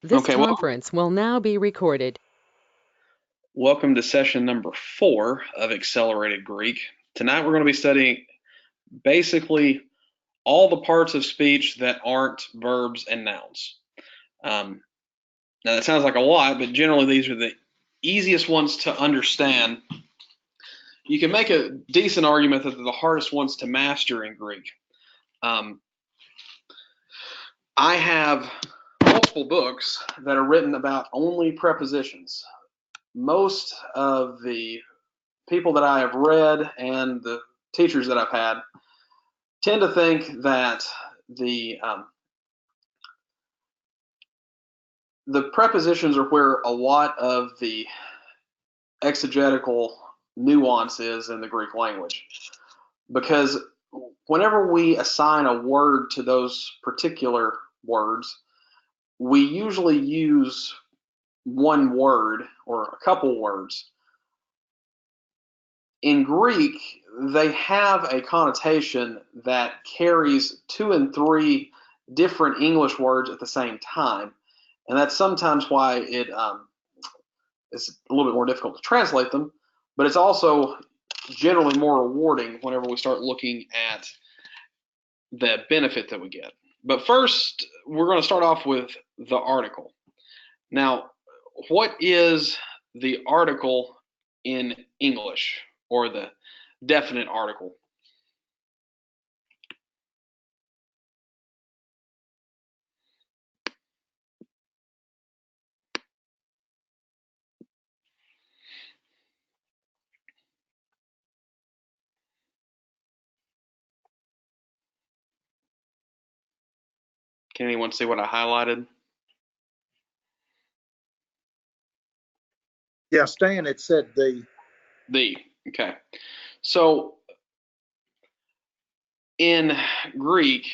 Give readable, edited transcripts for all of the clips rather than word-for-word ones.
This Okay, well, conference will now be recorded. welcome to session number 4 of Accelerated Greek. Tonight we're going to be studying basically all the parts of speech that aren't verbs and nouns. Now that sounds like a lot, but generally these are the easiest ones to understand. You can make a decent argument that they're the hardest ones to master in Greek. I have multiple books that are written about only prepositions. Most of the people that I have read and the teachers that I've had tend to think that the prepositions are where a lot of the exegetical nuance is in the Greek language, because whenever we assign a word to those particular words, we usually use one word or a couple words. In Greek, they have a connotation that carries 2 and 3 different English words at the same time, and that's sometimes why it is a little bit more difficult to translate them, but it's also generally more rewarding whenever we start looking at the benefit that we get. But first, we're going to start off with the article. Now, what is the article in English, or the definite article? Can anyone see what I highlighted? Yeah, Stan, it said the. Okay. So in Greek,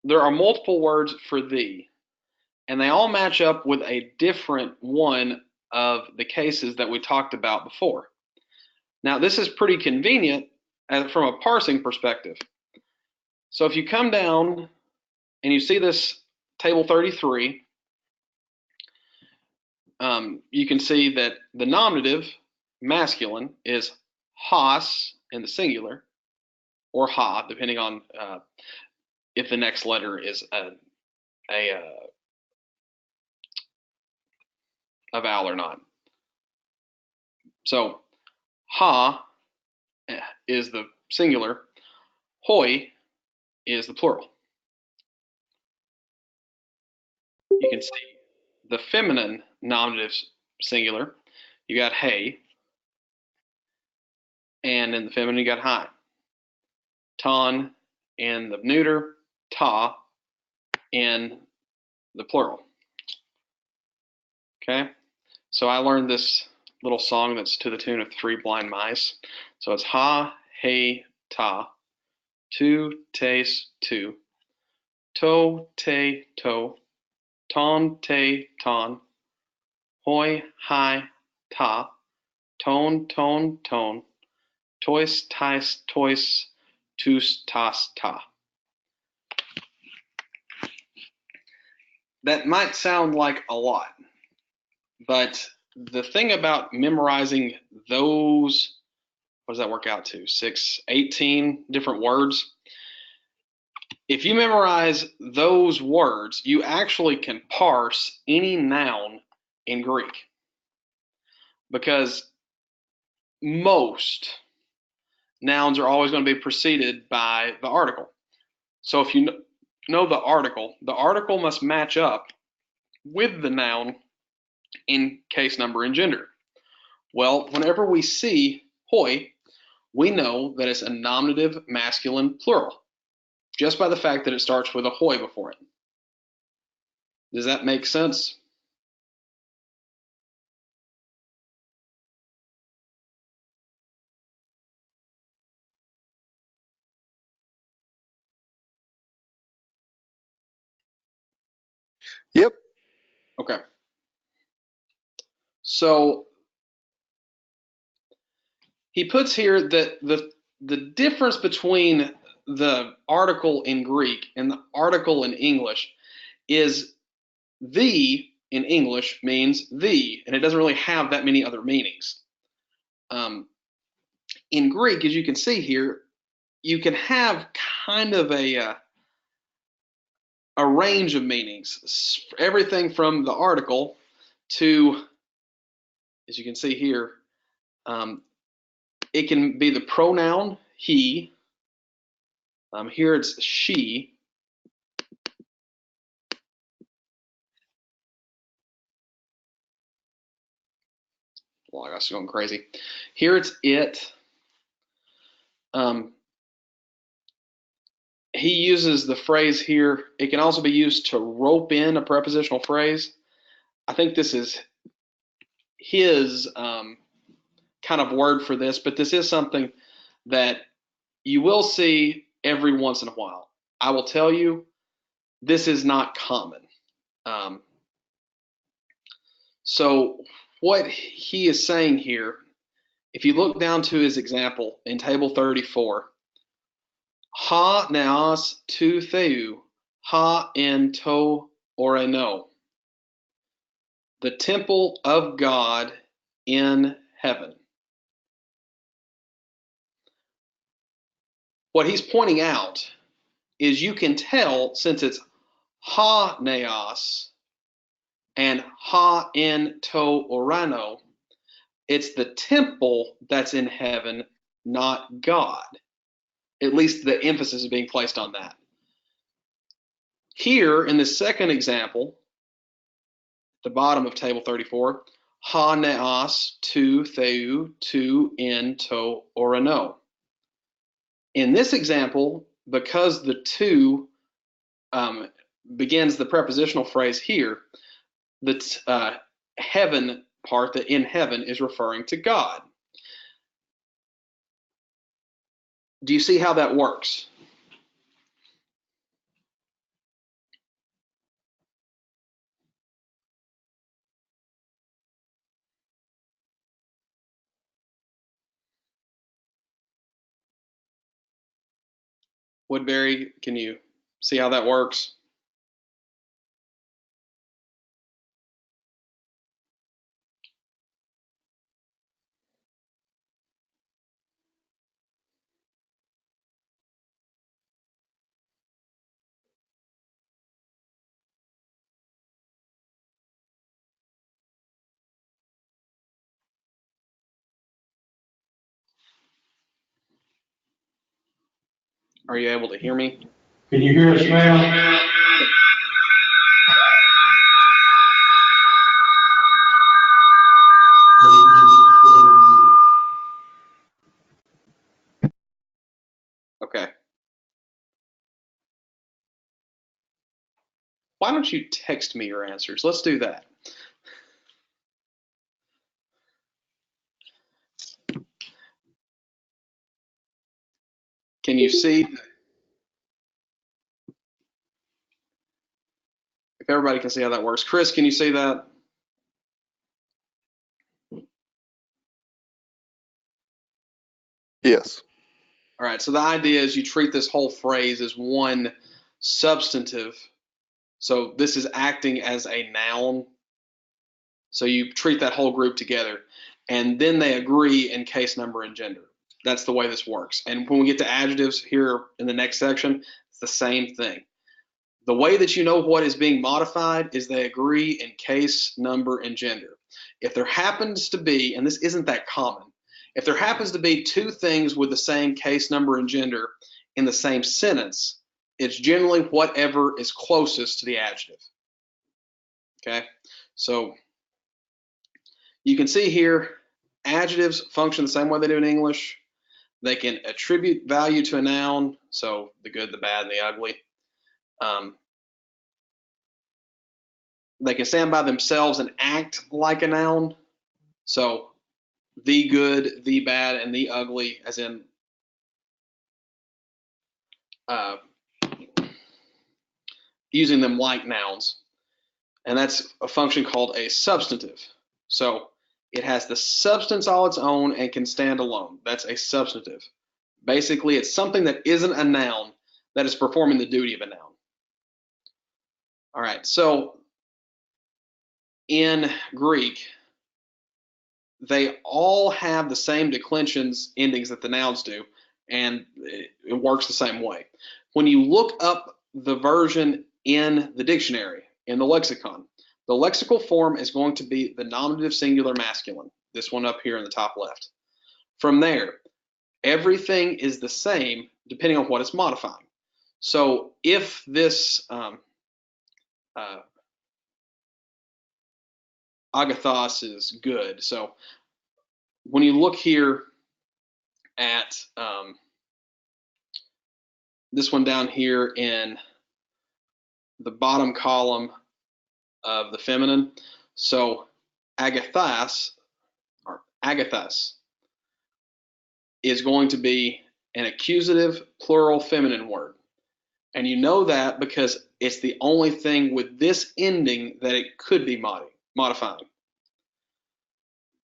there are multiple words for the, and they all match up with a different one of the cases that we talked about before. Now, this is pretty convenient from a parsing perspective. So if you come down and you see this table 33, you can see that the nominative masculine is has in the singular, or ha, depending on if the next letter is a vowel or not. So ha is the singular, hoi is the plural. You can see the feminine nominative singular, you got hey, and in the feminine you got hi. Ton in the neuter, ta in the plural. Okay, so I learned this little song that's to the tune of Three Blind Mice. So it's ha, hey, ta, tu, tes, tu, to, te, to, ton, te, ton, hoi, hi, ta, ton, ton, ton, tois, tais, tois, tus, tas, ta. That might sound like a lot, but the thing about memorizing those, what does that work out to? 18 different words. If you memorize those words, you actually can parse any noun in Greek, because most nouns are always going to be preceded by the article. So if you know the article must match up with the noun in case, number, and gender. Well, whenever we see hoi, we know that it's a nominative masculine plural, just by the fact that it starts with a hoi before it. Does that make sense? Yep. Okay. So he puts here that the difference between the article in Greek and the article in English is The in English means the, and it doesn't really have that many other meanings. In Greek, as you can see here, you can have kind of a range of meanings, everything from the article to, as you can see here, it can be the pronoun he. Here it's she. Well, I guess going crazy. Here it's it. He uses the phrase here. It can also be used to rope in a prepositional phrase. I think this is his kind of word for this, but this is something that you will see every once in a while. I will tell you, this is not common. So what he is saying here, if you look down to his example in table 34, ha neos tu theu, ha en to oreno, the temple of God in heaven. What he's pointing out is you can tell, since it's ha neos and ha en to orano, it's the temple that's in heaven, not God. At least the emphasis is being placed on that. Here in the second example, at the bottom of table 34, ha neos tu theu tu en to orano. In this example, because the two begins the prepositional phrase here, the heaven part, the in heaven, is referring to God. Do you see how that works? Woodbury, can you see how that works? Are you able to hear me? Can you hear us now? Okay. Why don't you text me your answers? Let's do that. Can you see? If everybody can see how that works. Chris, can you see that? Yes. All right, so the idea is you treat this whole phrase as one substantive. So this is acting as a noun. So you treat that whole group together, and then they agree in case, number, and gender. That's the way this works. And when we get to adjectives here in the next section, it's the same thing. The way that you know what is being modified is they agree in case, number, and gender. If there happens to be, and this isn't that common, if there happens to be two things with the same case, number, and gender in the same sentence, it's generally whatever is closest to the adjective. Okay, so you can see here, adjectives function the same way they do in English. They can attribute value to a noun, so the good, the bad, and the ugly. They can stand by themselves and act like a noun. So the good, the bad, and the ugly, as in using them like nouns. And that's a function called a substantive. So it has the substance all its own and can stand alone. That's a substantive. Basically, it's something that isn't a noun that is performing the duty of a noun. All right, so in Greek, they all have the same declensions endings that the nouns do, and it works the same way. When you look up the version in the dictionary, in the lexicon, the lexical form is going to be the nominative singular masculine, this one up here in the top left. From there, everything is the same depending on what it's modifying. So if this agathos is good, so when you look here at this one down here in the bottom column of the feminine, so agathos or agathos is going to be an accusative plural feminine word. And you know that because it's the only thing with this ending that it could be modifying.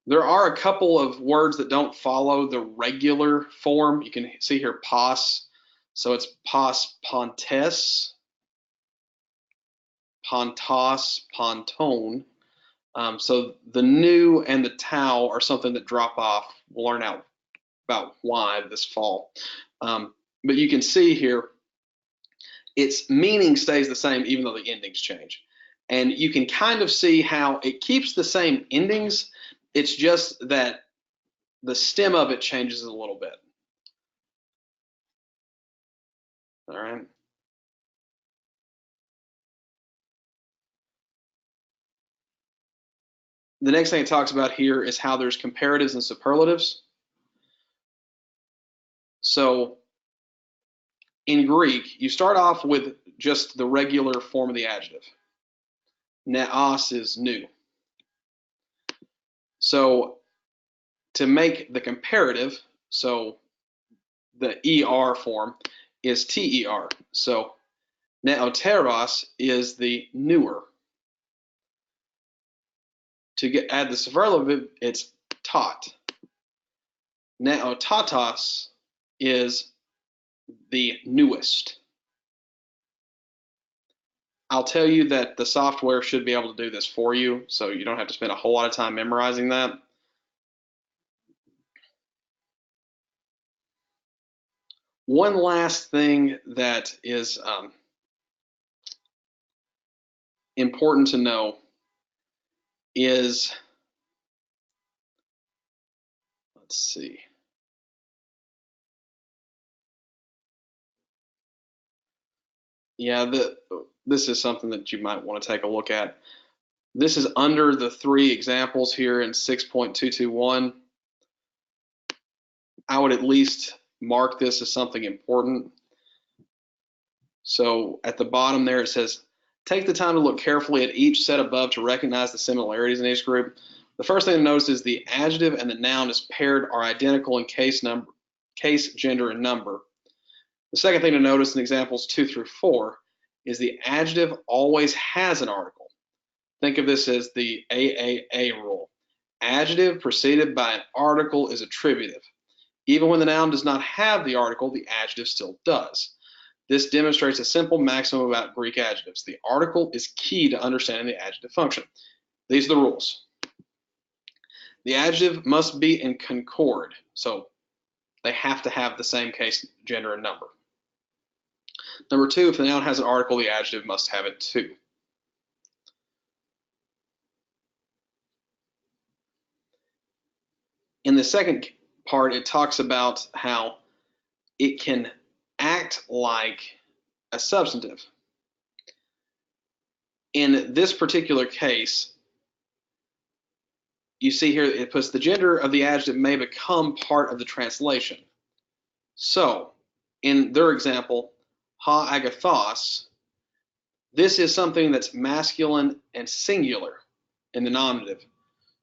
There are a couple of words that don't follow the regular form. You can see here pos, so it's pos pontes, pontos, pontone. So the nu and the tau are something that drop off. We'll learn out about why this fall. But you can see here, its meaning stays the same even though the endings change. And you can kind of see how it keeps the same endings. It's just that the stem of it changes a little bit. All right. The next thing it talks about here is how there's comparatives and superlatives. So in Greek, you start off with just the regular form of the adjective. Neos is new. So to make the comparative, so the ER form is TER. So neoteros is the newer. To add the superlative, it's taught. Neotatos is the newest. I'll tell you that the software should be able to do this for you, so you don't have to spend a whole lot of time memorizing that. One last thing that is important to know is, let's see. Yeah, this is something that you might want to take a look at. This is under the 3 examples here in 6.221. I would at least mark this as something important. So at the bottom there it says, take the time to look carefully at each set above to recognize the similarities in each group. The first thing to notice is the adjective and the noun as paired are identical in case, gender, and number. The second thing to notice in examples 2 through 4 is the adjective always has an article. Think of this as the AAA rule. Adjective preceded by an article is attributive. Even when the noun does not have the article, the adjective still does. This demonstrates a simple maxim about Greek adjectives. The article is key to understanding the adjective function. These are the rules. The adjective must be in concord, so they have to have the same case, gender, and number. Number 2, if the noun has an article, the adjective must have it too. In the second part, it talks about how it can act like a substantive. In this particular case, you see here it puts the gender of the adjective may become part of the translation. So in their example, ha agathos, this is something that's masculine and singular in the nominative.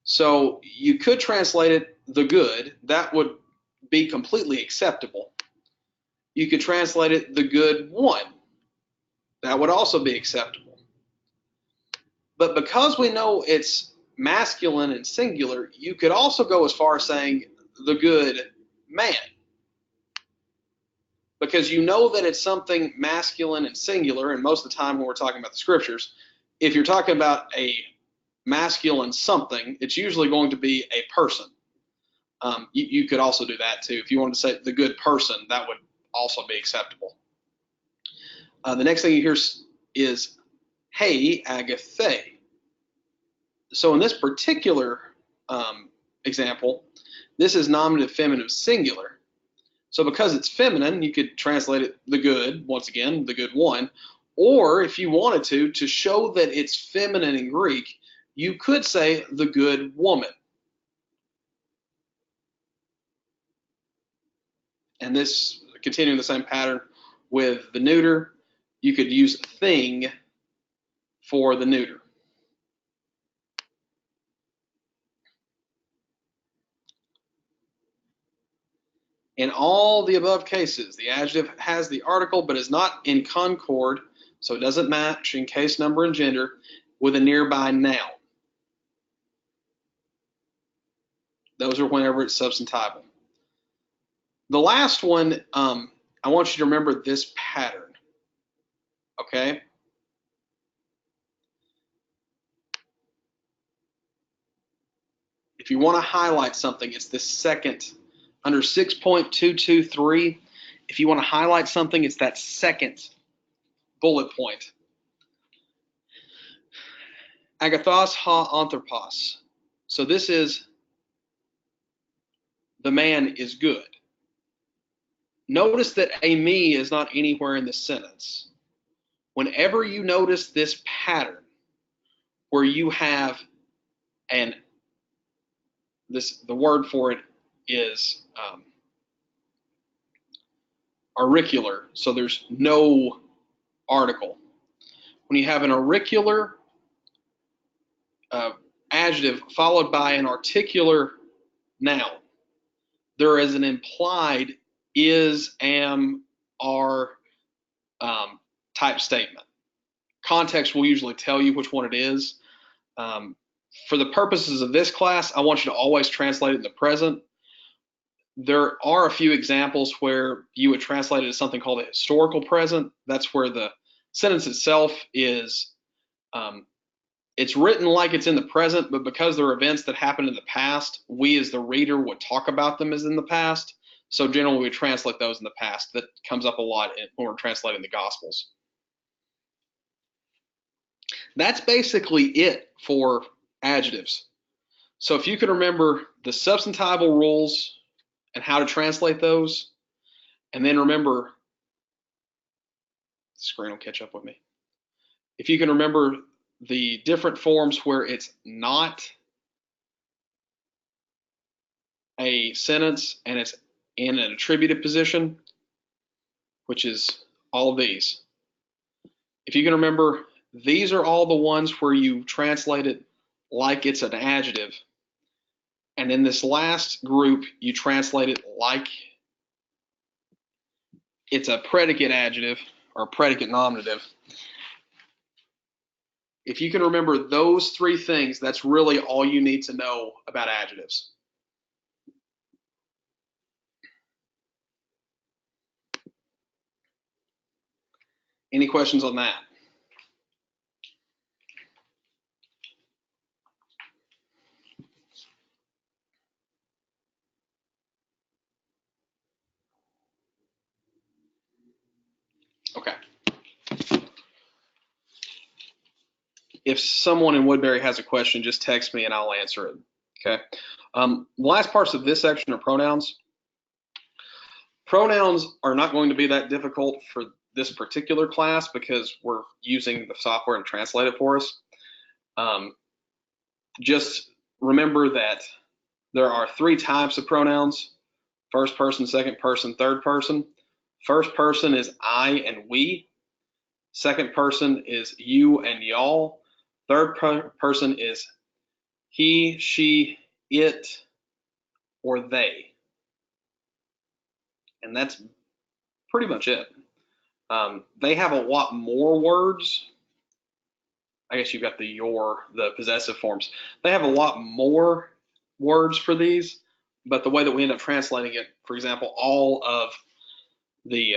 So you could translate it the good. That would be completely acceptable. You could translate it the good one. That would also be acceptable. But because we know it's masculine and singular, you could also go as far as saying the good man. Because you know that it's something masculine and singular, and most of the time when we're talking about the scriptures, if you're talking about a masculine something, it's usually going to be a person. You could also do that too. If you wanted to say the good person, that would also be acceptable. The next thing you hear is, hey, Agatha. So in this particular example, this is nominative feminine singular. So because it's feminine, you could translate it the good, once again, the good one. Or if you wanted to show that it's feminine in Greek, you could say the good woman. And this, continuing the same pattern with the neuter, you could use thing for the neuter. In all the above cases, the adjective has the article but is not in concord, so it doesn't match in case, number, and gender with a nearby noun. Those are whenever it's substantival. The last one, I want you to remember this pattern, okay? If you want to highlight something, it's this second, under 6.223, if you want to highlight something, it's that second bullet point. Agathos ha anthropos. So this is, the man is good. Notice that a me is not anywhere in the sentence. Whenever you notice this pattern where you have the word for it is auricular, so there's no article. When you have an auricular adjective followed by an articular noun, there is an implied is, am, are type statement. Context will usually tell you which one it is. For the purposes of this class, I want you to always translate it in the present. There are a few examples where you would translate it as something called a historical present. That's where the sentence itself is, it's written like it's in the present, but because there are events that happened in the past, we as the reader would talk about them as in the past. So generally we translate those in the past. That comes up a lot when we're translating the Gospels. That's basically it for adjectives. So if you can remember the substantival rules and how to translate those, and then remember, the screen will catch up with me. If you can remember the different forms where it's not a sentence and it's in an attributive position, which is all of these. If you can remember, these are all the ones where you translate it like it's an adjective. And in this last group, you translate it like it's a predicate adjective or predicate nominative. If you can remember those three things, that's really all you need to know about adjectives. Any questions on that? Okay. If someone in Woodbury has a question, just text me and I'll answer it. Okay. The last parts of this section are pronouns. Pronouns are not going to be that difficult for this particular class because we're using the software to translate it for us. Just remember that there are three types of pronouns: first person, second person, third person. First person is I and we. Second person is you and y'all. Third person is he, she, it, or they. And that's pretty much it. They have a lot more words. I guess you've got the possessive forms. They have a lot more words for these, but the way that we end up translating it, for example, all of the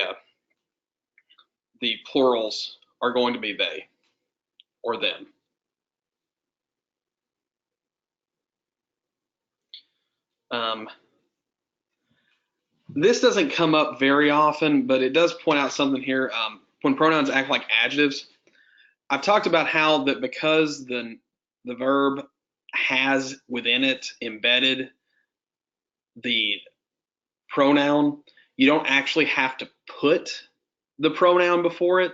plurals are going to be they or them. This doesn't come up very often, but it does point out something here. When pronouns act like adjectives, I've talked about how that because the verb has within it embedded the pronoun, you don't actually have to put the pronoun before it.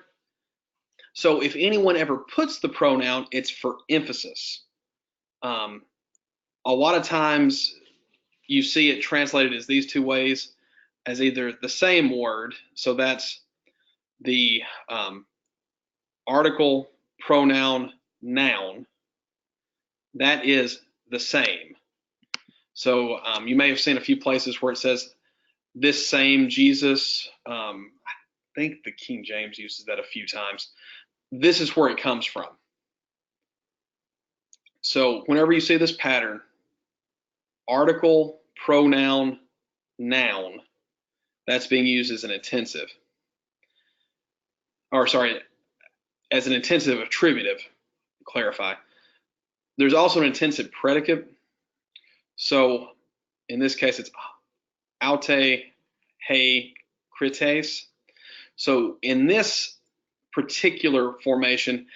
So if anyone ever puts the pronoun, it's for emphasis. A lot of times you see it translated as these two ways, as either the same word, so that's the article, pronoun, noun, that is the same. So you may have seen a few places where it says this same Jesus. I think the King James uses that a few times. This is where it comes from. So whenever you see this pattern, article, pronoun, noun, that's being used as an intensive. Or sorry, as an intensive attributive, to clarify. There's also an intensive predicate. So in this case, it's aute, he, krites. So in this particular formation,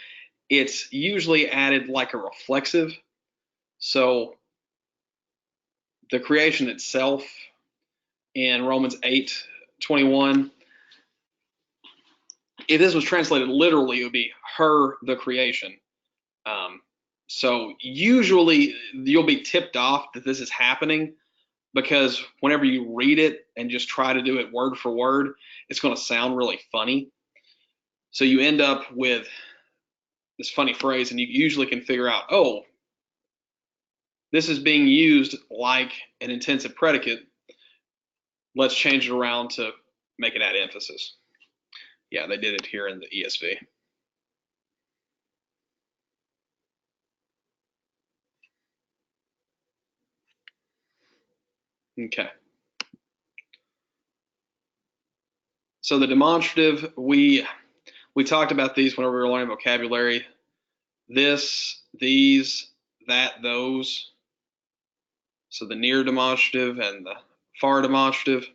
it's usually added like a reflexive. So the creation itself in Romans 8:21, if this was translated literally, it would be her, the creation. So usually you'll be tipped off that this is happening because whenever you read it and just try to do it word for word, it's going to sound really funny. So you end up with this funny phrase, and you usually can figure out, oh, this is being used like an intensive predicate. Let's change it around to make it add emphasis. Yeah, they did it here in the ESV. Okay. So the demonstrative, we talked about these whenever we were learning vocabulary. This, these, that, those. So the near demonstrative and the far demonstrative.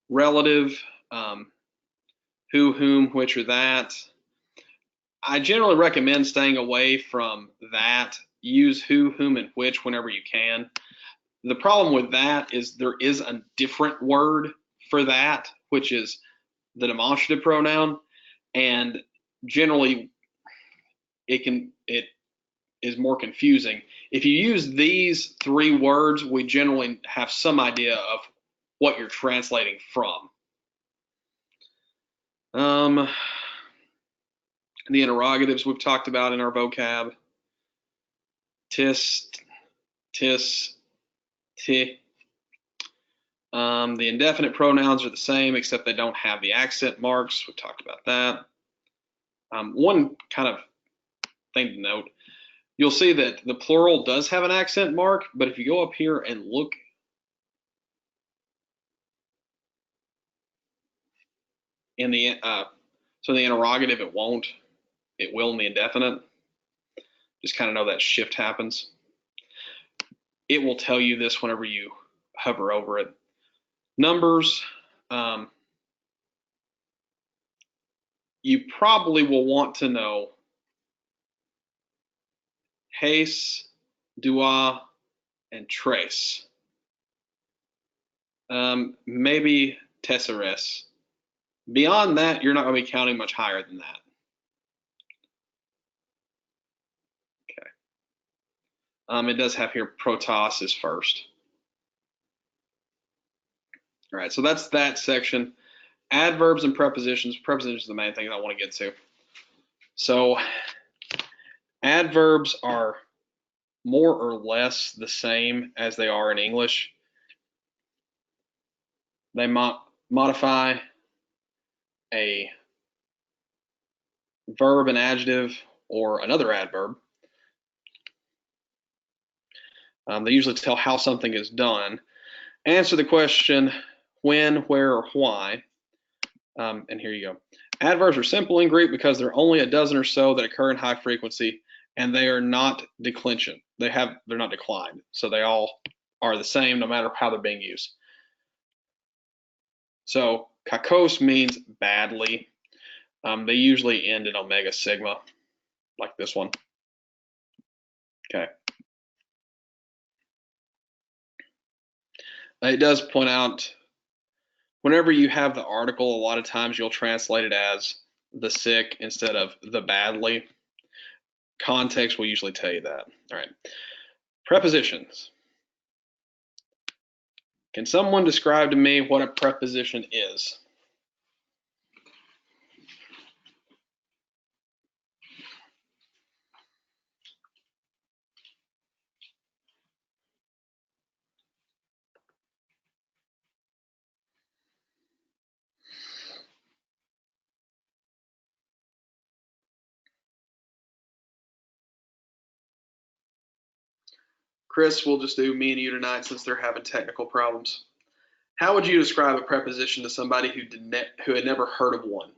Relative, who, whom, which, or that. I generally recommend staying away from that. Use who, whom, and which whenever you can. The problem with that is there is a different word for that, which is the demonstrative pronoun, and generally it is more confusing. If you use these three words, we generally have some idea of what you're translating from. The interrogatives we've talked about in our vocab. Tis, tis, ti. The indefinite pronouns are the same, except they don't have the accent marks. We've talked about that. One kind of thing to note, you'll see that the plural does have an accent mark, but if you go up here and look in the so in the interrogative, it won't. It will in the indefinite. Just kind of know that shift happens. It will tell you this whenever you hover over it. Numbers, you probably will want to know Hace, Dua, and Trace. Maybe Tesseres. Beyond that, you're not going to be counting much higher than that. Okay. It does have here protos is first. All right, so that's that section. Adverbs and prepositions. Prepositions are the main thing I want to get to. So adverbs are more or less the same as they are in English. They modify a verb, an adjective, or another adverb. They usually tell how something is done. Answer the question when, where, or why. And here you go. Adverbs are simple in Greek because there are only a dozen or so that occur in high frequency, and they are not declension. They're not declined, so they all are the same no matter how they're being used. So kakos means badly. They usually end in omega sigma, like this one. Okay. It does point out, whenever you have the article, a lot of times you'll translate it as the sick instead of the badly. Context will usually tell you that. All right. Prepositions. Can someone describe to me what a preposition is? Chris, we'll just do me and you tonight since they're having technical problems. How would you describe a preposition to somebody who had never heard of one?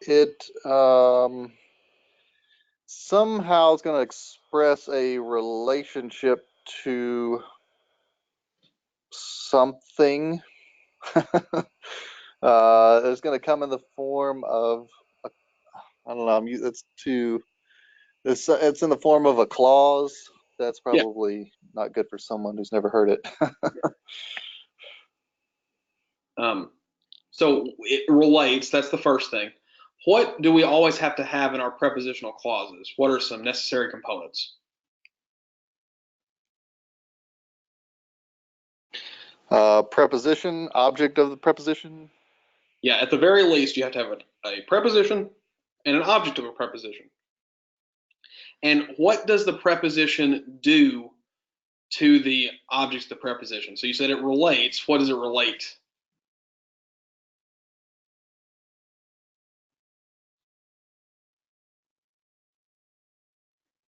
It somehow is going to express a relationship to something. It's going to come in the form of, I don't know, it's in the form of a clause. That's probably not good for someone who's never heard it. So it relates, that's the first thing. What do we always have to have in our prepositional clauses? What are some necessary components? Preposition, object of the preposition. Yeah, at the very least, you have to have a preposition and an object of a preposition. And what does the preposition do to the objects of the preposition? So you said it relates. What does it relate?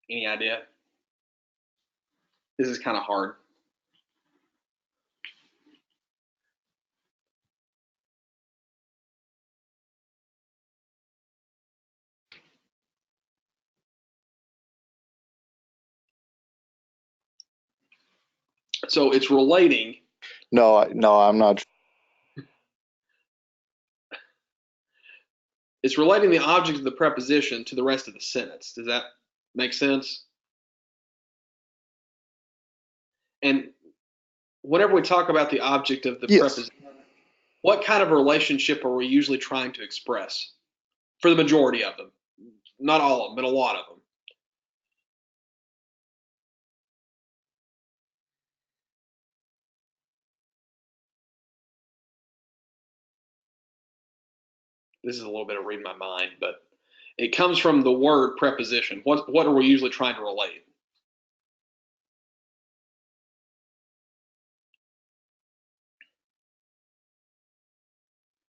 Any idea? This is kind of hard. So it's relating. No, I'm not. It's relating the object of the preposition to the rest of the sentence. Does that make sense? And whenever we talk about the object of the preposition, what kind of relationship are we usually trying to express? For the majority of them. Not all of them, but a lot of them. This is a little bit of reading my mind, but it comes from the word preposition. What are we usually trying to relate?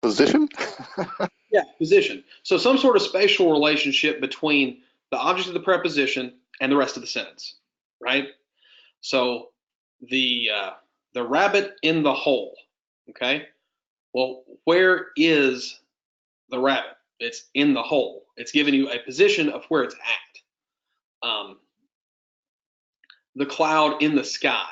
Position? Yeah, position. So some sort of spatial relationship between the object of the preposition and the rest of the sentence, right? So the rabbit in the hole, okay? Well, where is the rabbit? It's in the hole. It's giving you a position of where it's at. The cloud in the sky.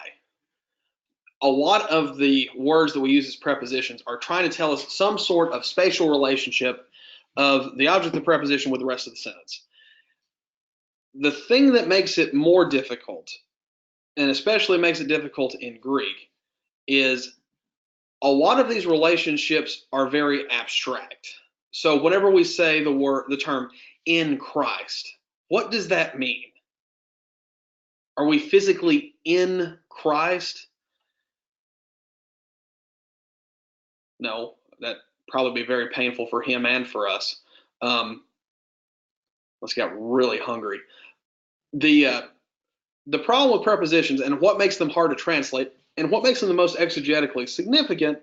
A lot of the words that we use as prepositions are trying to tell us some sort of spatial relationship of the object of the preposition with the rest of the sentence. The thing that makes it more difficult, and especially makes it difficult in Greek, is a lot of these relationships are very abstract. So whenever we say the term in Christ, what does that mean? Are we physically in Christ? No, that'd probably be very painful for him and for us. Let's get really hungry. The problem with prepositions and what makes them hard to translate and what makes them the most exegetically significant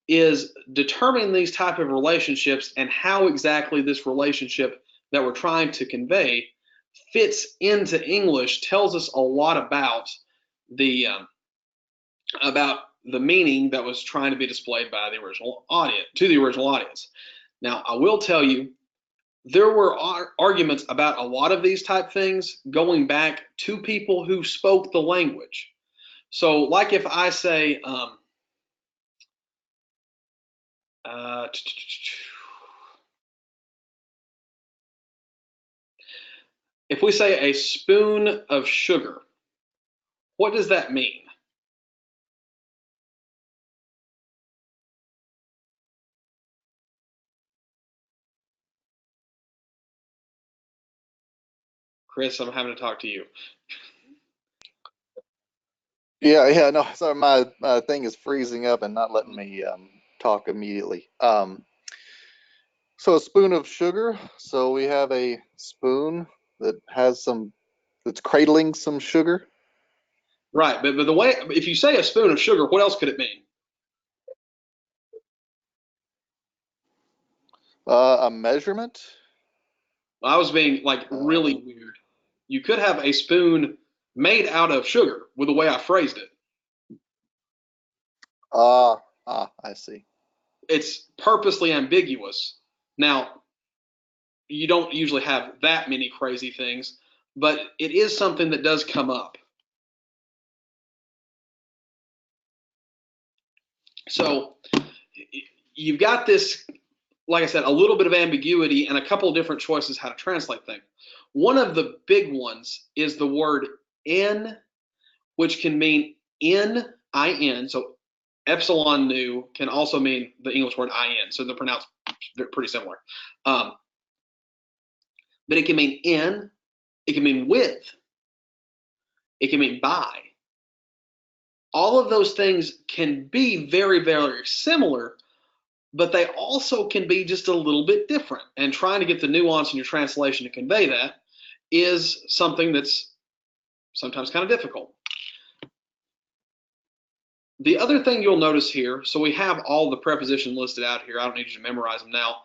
is determining these type of relationships and how exactly this relationship that we're trying to convey fits into English tells us a lot about the meaning that was trying to be displayed by the original audience, to the original audience. Now, I will tell you, there were arguments about a lot of these type things going back to people who spoke the language. So, like if I say, if we say a spoon of sugar, what does that mean? Chris, I'm having to talk to you. Yeah, no, sorry, my thing is freezing up and not letting me talk immediately. So a spoon of sugar. So we have a spoon that has that's cradling some sugar. Right, but the way, if you say a spoon of sugar, what else could it mean? A measurement. I was being like really weird. You could have a spoon made out of sugar with the way I phrased it. I see. It's purposely ambiguous. Now, you don't usually have that many crazy things, but it is something that does come up. So you've got this, like I said, a little bit of ambiguity and a couple of different choices how to translate things. One of the big ones is the word in, which can mean in, in. So epsilon nu can also mean the English word in. So they're pronounced pretty similar. But it can mean in, it can mean with, it can mean by. All of those things can be very, very similar, but they also can be just a little bit different. And trying to get the nuance in your translation to convey that is something that's sometimes kind of difficult. The other thing you'll notice here, so we have all the prepositions listed out here. I don't need you to memorize them now.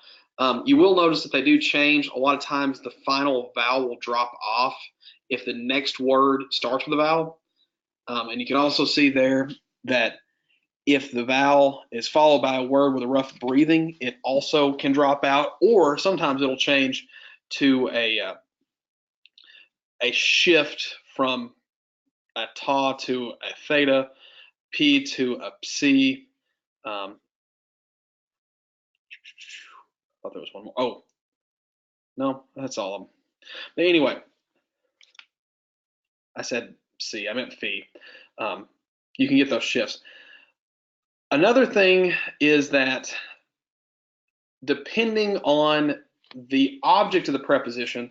You will notice that they do change. A lot of times the final vowel will drop off if the next word starts with a vowel. And you can also see there that if the vowel is followed by a word with a rough breathing, it also can drop out, or sometimes it'll change to a shift from a ta to a theta, p to a psi. I thought there was one more. Oh, no, that's all of them. But anyway, I said psi, I meant phi. You can get those shifts. Another thing is that depending on the object of the preposition,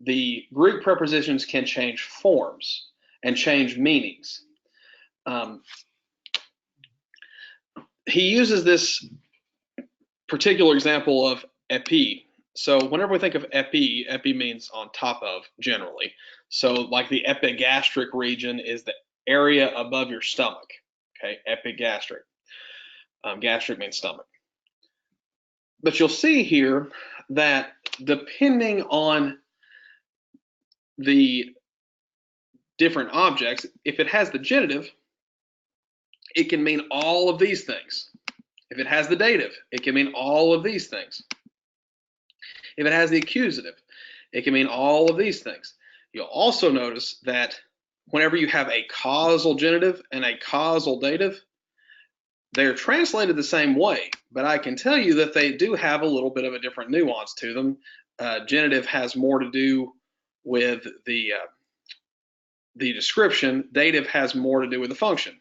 the Greek prepositions can change forms and change meanings. He uses this particular example of epi. So whenever we think of epi, epi means on top of generally. So like the epigastric region is the area above your stomach. Okay, epigastric. Gastric means stomach. But you'll see here that depending on the different objects, if it has the genitive, it can mean all of these things. If it has the dative, it can mean all of these things. If it has the accusative, it can mean all of these things. You'll also notice that whenever you have a causal genitive and a causal dative, they're translated the same way, but I can tell you that they do have a little bit of a different nuance to them. Genitive has more to do with the description. Dative has more to do with the function.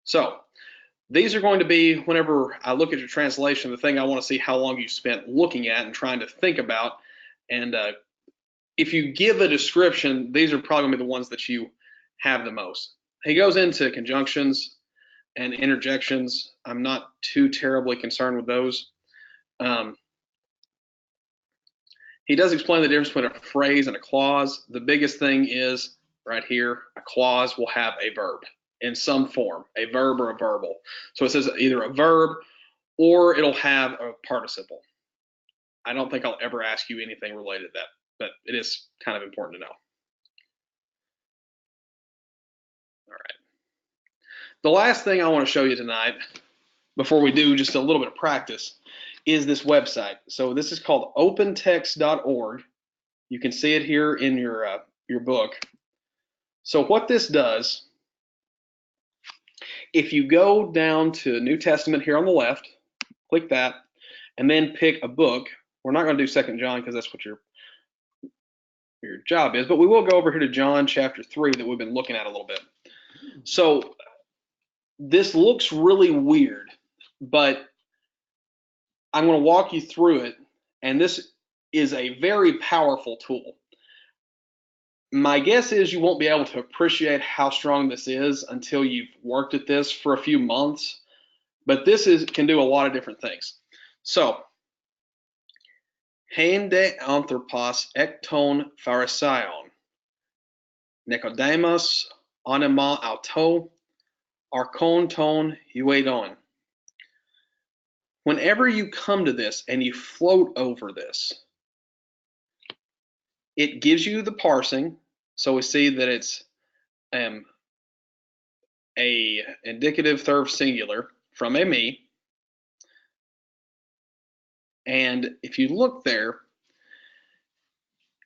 So these are going to be, whenever I look at your translation, the thing I want to see how long you spent looking at and trying to think about. And if you give a description, these are probably going to be the ones that you have the most. He goes into conjunctions and interjections. I'm not too terribly concerned with those. He does explain the difference between a phrase and a clause. The biggest thing is right here, a clause will have a verb in some form, a verb or a verbal. So it says either a verb or it'll have a participle. I don't think I'll ever ask you anything related to that, but it is kind of important to know. All right. The last thing I want to show you tonight, before we do just a little bit of practice, is this website. So this is called opentext.org. You can see it here in your book. So what this does, if you go down to New Testament here on the left, click that, and then pick a book. We're not going to do 2 John because that's what your job is, but we will go over here to John chapter 3 that we've been looking at a little bit. So this looks really weird, but I'm going to walk you through it, and this is a very powerful tool. My guess is you won't be able to appreciate how strong this is until you've worked at this for a few months, but this can do a lot of different things. So, Hein de anthropos ekton pharisaion, Nicodemus onema auto, archon ton euedon. Whenever you come to this and you float over this, it gives you the parsing. So we see that it's a indicative third singular from a me. And if you look there,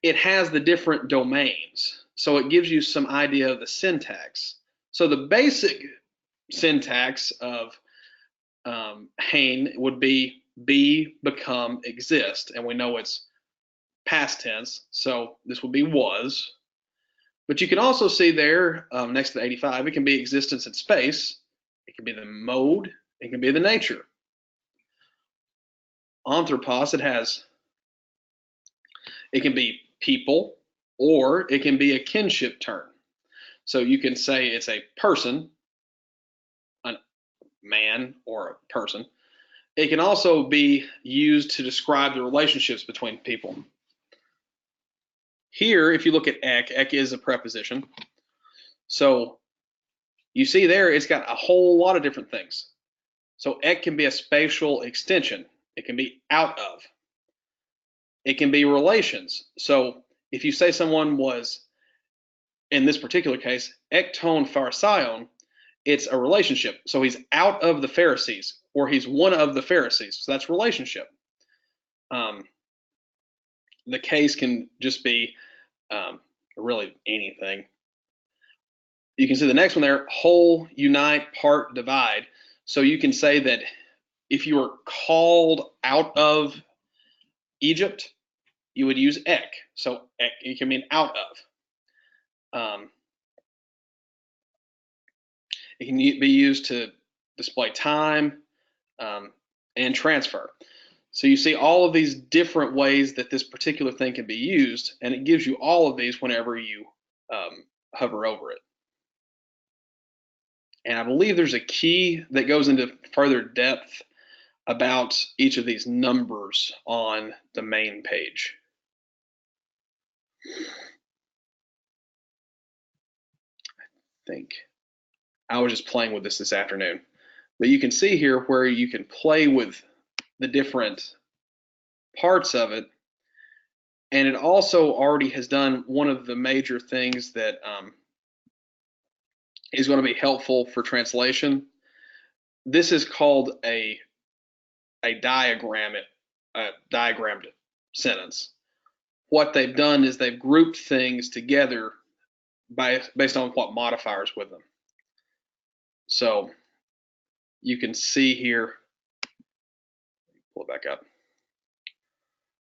it has the different domains. So it gives you some idea of the syntax. So the basic syntax of Hein would be become, exist. And we know it's past tense, so this would be was. But you can also see there, next to the 85, it can be existence in space. It can be the mode. It can be the nature. Anthropos, it can be people, or it can be a kinship term. So you can say it's a person, a man or a person. It can also be used to describe the relationships between people. Here, if you look at ek is a preposition. So you see there, it's got a whole lot of different things. So ek can be a spatial extension. It can be out of. It can be relations. So if you say someone was, in this particular case, ekton pharisaion, it's a relationship. So he's out of the Pharisees, or he's one of the Pharisees. So that's relationship. The case can just be really anything. You can see the next one there, whole, unite, part, divide. So you can say that if you were called out of Egypt, you would use ek. So ek, it can mean out of. It can be used to display time and transfer. So you see all of these different ways that this particular thing can be used, and it gives you all of these whenever you hover over it. And I believe there's a key that goes into further depth about each of these numbers on the main page. I think I was just playing with this afternoon, but you can see here where you can play with the different parts of it, and it also already has done one of the major things that is going to be helpful for translation. This is called a diagrammed sentence. What they've done is they've grouped things together based on what modifiers with them. So you can see here, pull it back up.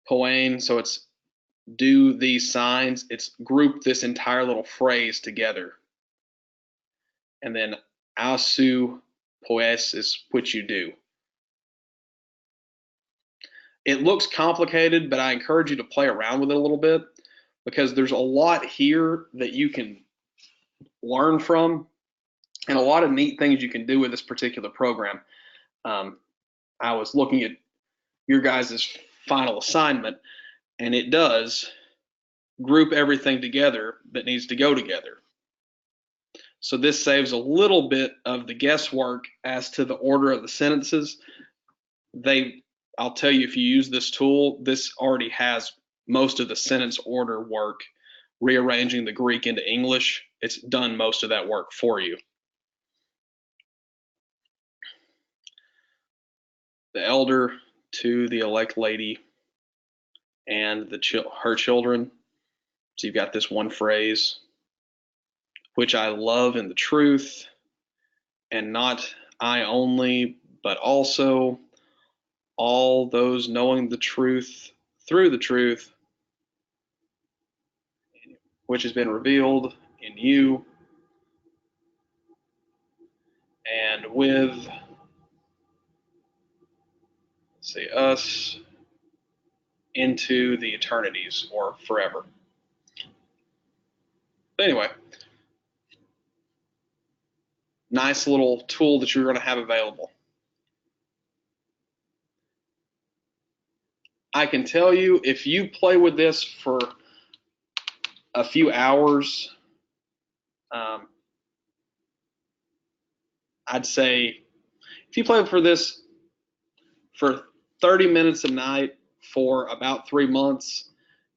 Poen, so it's do these signs. It's grouped this entire little phrase together. And then asu poes is which you do. It looks complicated, but I encourage you to play around with it a little bit, because there's a lot here that you can learn from and a lot of neat things you can do with this particular program. I was looking at your guys' final assignment, and it does group everything together that needs to go together. So this saves a little bit of the guesswork as to the order of the sentences. I'll tell you, if you use this tool, this already has most of the sentence order work, rearranging the Greek into English. It's done most of that work for you. The elder, to the elect lady and her children. So you've got this one phrase, which I love in the truth, and not I only, but also all those knowing the truth through the truth, which has been revealed in you and with, say, us into the eternities or forever. But anyway, nice little tool that you're going to have available. I can tell you, if you play with this for a few hours, I'd say if you play for this for 30 minutes a night for about 3 months,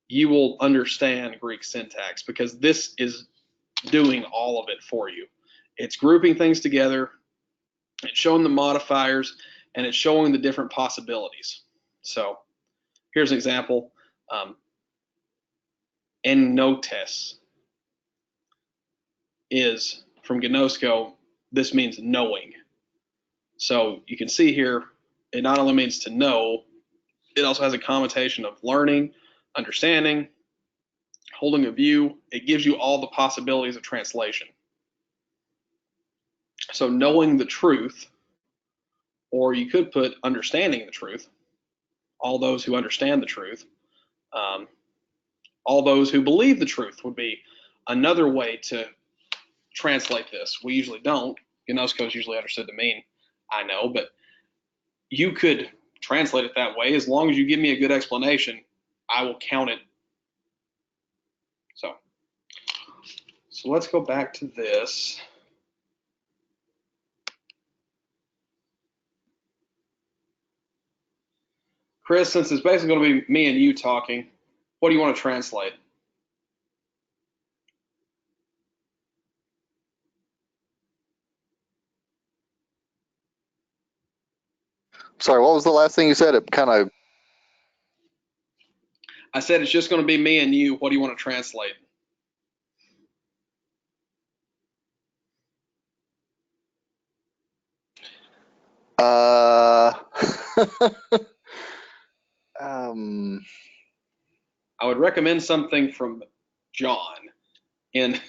you will understand Greek syntax, because this is doing all of it for you. It's grouping things together, it's showing the modifiers, and it's showing the different possibilities. So here's an example. Enotes is from gnosko. This means knowing. So you can see here, it not only means to know, it also has a connotation of learning, understanding, holding a view. It gives you all the possibilities of translation. So knowing the truth, or you could put understanding the truth, all those who understand the truth, all those who believe the truth would be another way to translate this. We usually don't. Gnosko is usually understood to mean I know, but you could translate it that way. As long as you give me a good explanation, I will count it. So let's go back to this. Chris, since it's basically going to be me and you talking, what do you want to translate? Sorry, what was the last thing you said? It kind of. I said it's just going to be me and you. What do you want to translate? I would recommend something from John in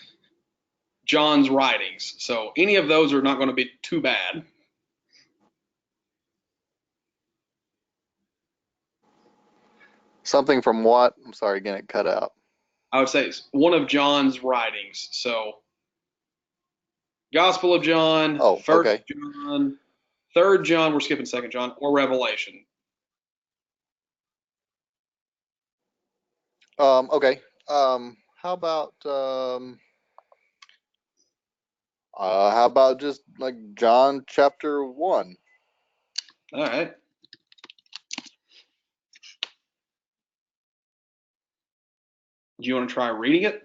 John's writings. So any of those are not going to be too bad. Something from what? I'm sorry, again, it cut out. I would say it's one of John's writings. So Gospel of John, Oh, First okay. John, Third John, we're skipping Second John, or Revelation. Okay. How about just like John chapter 1? All right. Do you want to try reading it?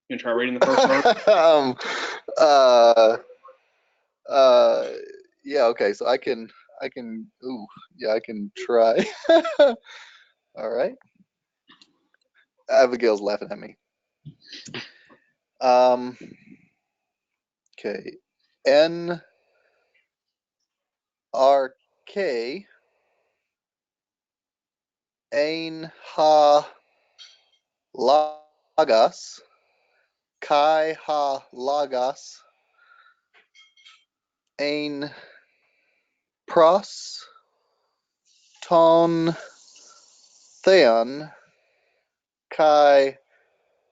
You want to try reading the first verse? Yeah, okay, so I can, I can try. All right. Abigail's laughing at me. Okay. NRK ein ha lagas kai ha lagas ein pros ton theon kai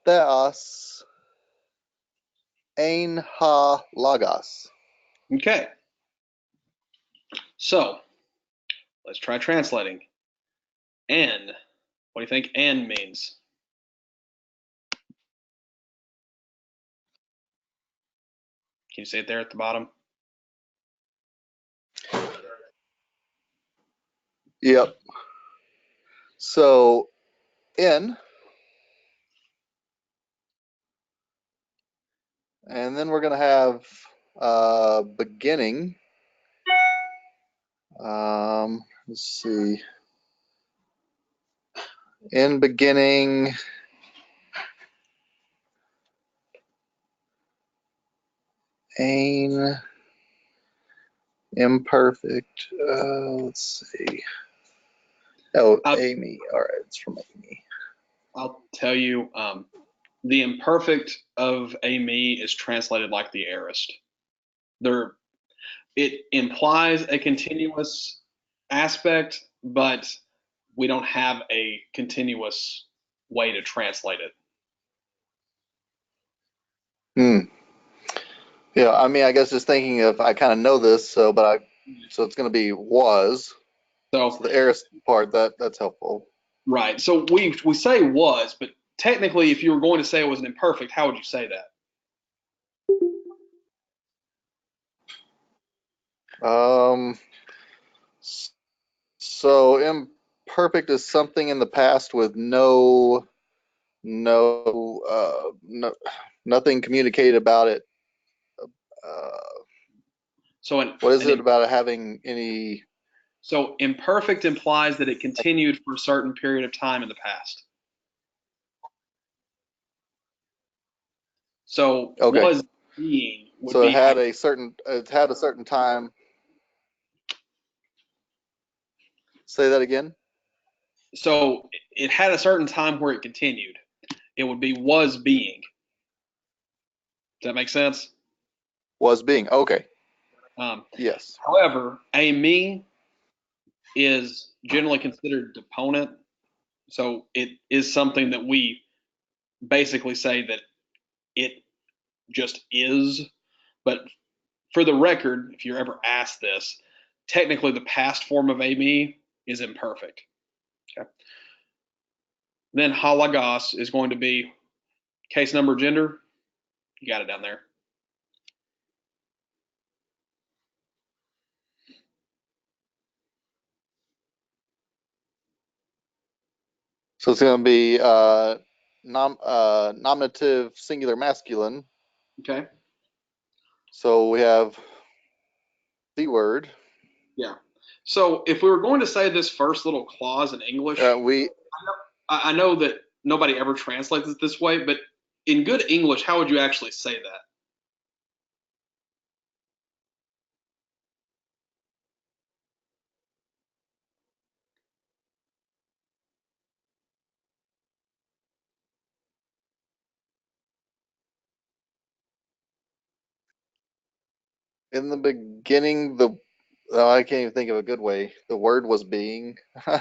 theos ein ha lagas. Okay. So let's try translating. N. What do you think N means? Can you say it there at the bottom? Yep. So N And then we're going to have beginning. Let's see. In beginning, ain, imperfect. Let's see. Oh, Amy. All right, it's from Amy. I'll tell you, the imperfect of Amy is translated like the aorist. It implies a continuous aspect, but we don't have a continuous way to translate it. Yeah, I mean, I guess just thinking of, I kind of know this, so it's going to be was. So the aorist part, that's helpful. Right. So we say was, but technically, if you were going to say it was an imperfect, how would you say that? So imperfect is something in the past with nothing communicated about it. What is it about it having any? So imperfect implies that it continued for a certain period of time in the past. So okay. Was being would so be it had a certain time. Say that again. So it had a certain time where it continued. It would be was being. Does that make sense? Was being. Okay. Yes. However, a me is generally considered deponent. So it is something that we basically say that it just is. But for the record, if you're ever asked this, technically the past form of a me is imperfect. Okay. Then halagos is going to be case number gender. You got it down there. So it's going to be nominative singular masculine. Okay. So we have the word. Yeah. So if we were going to say this first little clause in English, I know that nobody ever translates it this way, but in good English, how would you actually say that? In the beginning, I can't even think of a good way. The word was being. How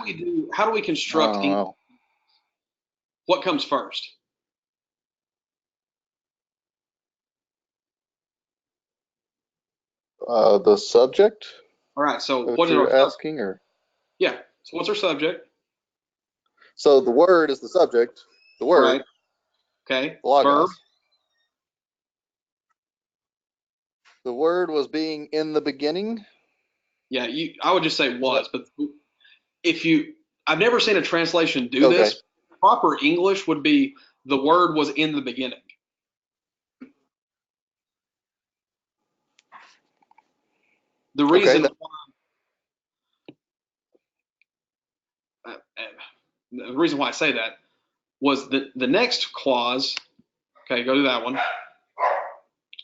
do we construct English? What comes first? The subject. All right. So what you're asking, or yeah. So what's our subject? So the word is the subject. The word. Right. Okay. Logos. Verb. The word was being in the beginning. Yeah. I would just say was, but I've never seen a translation do this. Proper English would be the word was in the beginning. The reason why I say that was the next clause. Okay, go to that one.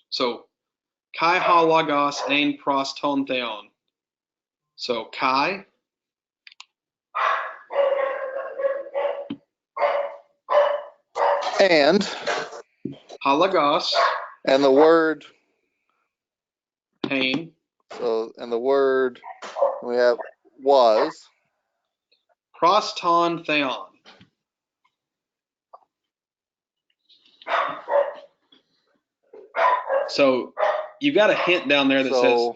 So, kai ha logos ein pros ton theon. So, kai. And. Halagos. And the word. Ein. So, and the word we have was. Pros ton theon. So you've got a hint down there that says,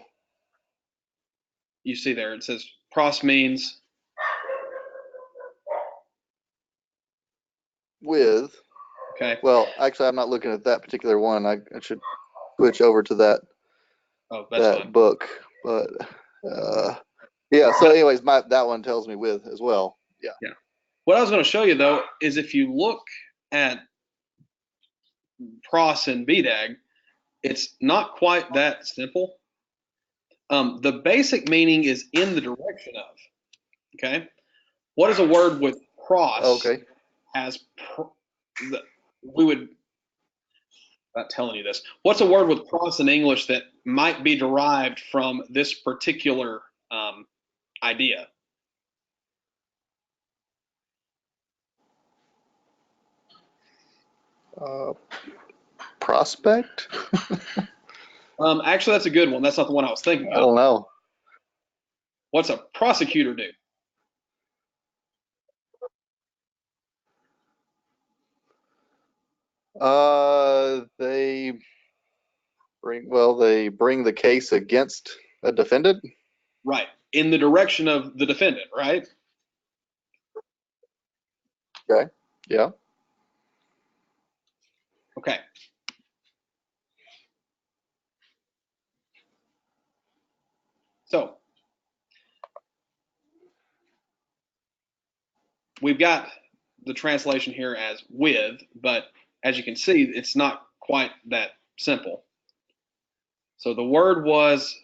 you see there, it says pros means with. Okay. Well, actually, I'm not looking at that particular one. I should switch over to that. Oh, that's fine. Book, but yeah. So, anyways, that one tells me with as well. Yeah. Yeah. What I was going to show you though is if you look at pros and BDAG, it's not quite that simple. The basic meaning is in the direction of. Okay, what is a word with pros? Okay. We would. Not telling you this. What's a word with pros in English that might be derived from this particular idea? Prospect? Actually, that's a good one. That's not the one I was thinking of. I don't know. What's a prosecutor do? They bring the case against a defendant. Right. In the direction of the defendant, right? Okay. Yeah. Okay. So we've got the translation here as with, but as you can see, it's not quite that simple. So the word was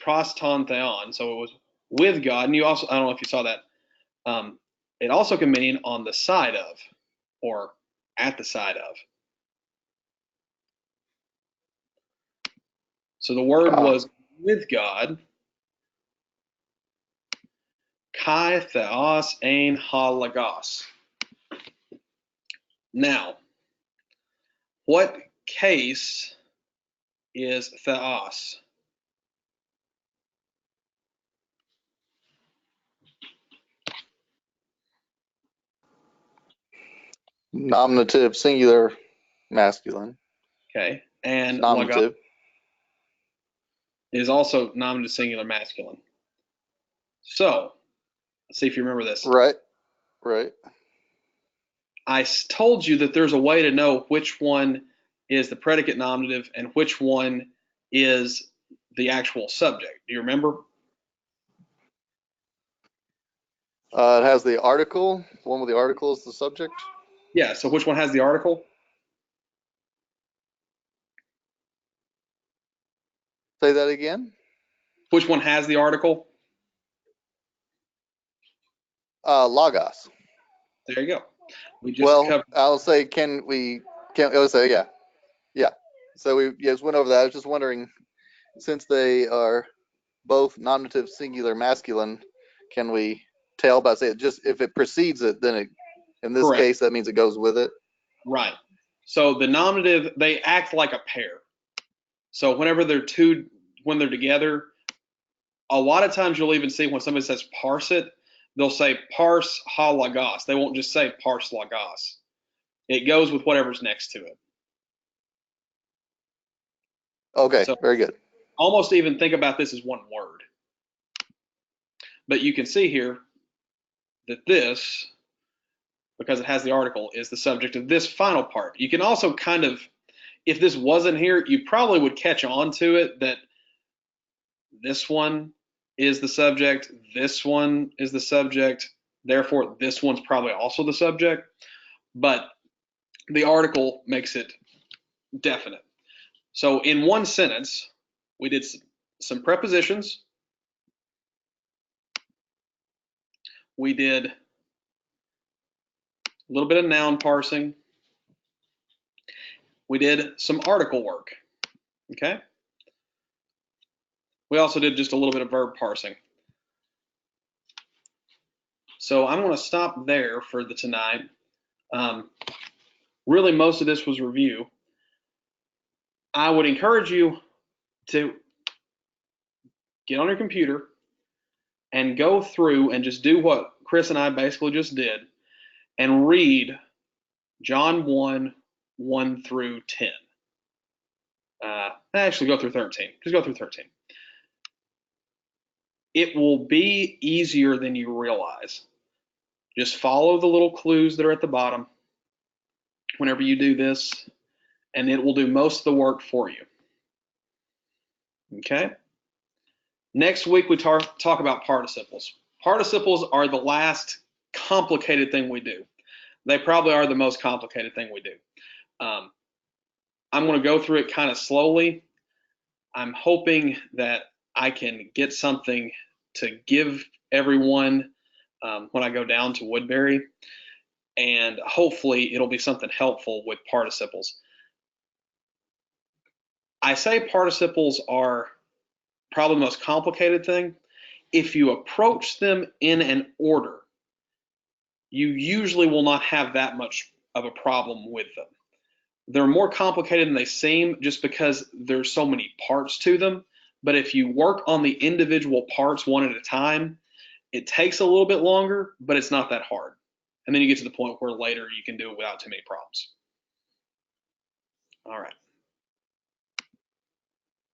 proston theon, so it was with God. And you also, I don't know if you saw that, it also can mean on the side of or at the side of. So the word was with God. Kai theos ein ha logos. Now, what case is theos? Nominative, singular, masculine. Okay, and nominative logos is also nominative, singular, masculine. So, let's see if you remember this. Right. I told you that there's a way to know which one is the predicate nominative and which one is the actual subject. Do you remember? It has the article. The one with the article is the subject. Yeah, so which one has the article? Say that again. Which one has the article? Logos. There you go. We just covered. I'll say, I'll say, yeah. So we just went over that. I was just wondering, since they are both nominative, singular, masculine, can we tell by saying just if it precedes it, then it, in this Correct. case, that means it goes with it? Right. So the nominative, they act like a pair. So whenever when they're together, a lot of times you'll even see when somebody says parse it, they'll say parse ha logos. They won't just say parse logos. It goes with whatever's next to it. Okay, so very good. Almost even think about this as one word. But you can see here that this, because it has the article, is the subject of this final part. You can also kind of, if this wasn't here, you probably would catch on to it that this one is the subject, this one is the subject, therefore this one's probably also the subject. But the article makes it definite. So in one sentence, we did some prepositions. We did a little bit of noun parsing. We did some article work, okay? We also did just a little bit of verb parsing. So I'm going to stop there for tonight. Really, most of this was review. I would encourage you to get on your computer and go through and just do what Chris and I basically just did and read John 1 through 10. Actually, go through 13. Just go through 13. It will be easier than you realize. Just follow the little clues that are at the bottom whenever you do this, and it will do most of the work for you. Okay? Next week, we talk about participles. Participles are the last complicated thing we do. They probably are the most complicated thing we do. I'm going to go through it kind of slowly. I'm hoping that I can get something to give everyone when I go down to Woodbury, and hopefully it'll be something helpful with participles. I say participles are probably the most complicated thing. If you approach them in an order, you usually will not have that much of a problem with them. They're more complicated than they seem just because there's so many parts to them. But if you work on the individual parts one at a time, it takes a little bit longer, but it's not that hard. And then you get to the point where later you can do it without too many problems. All right.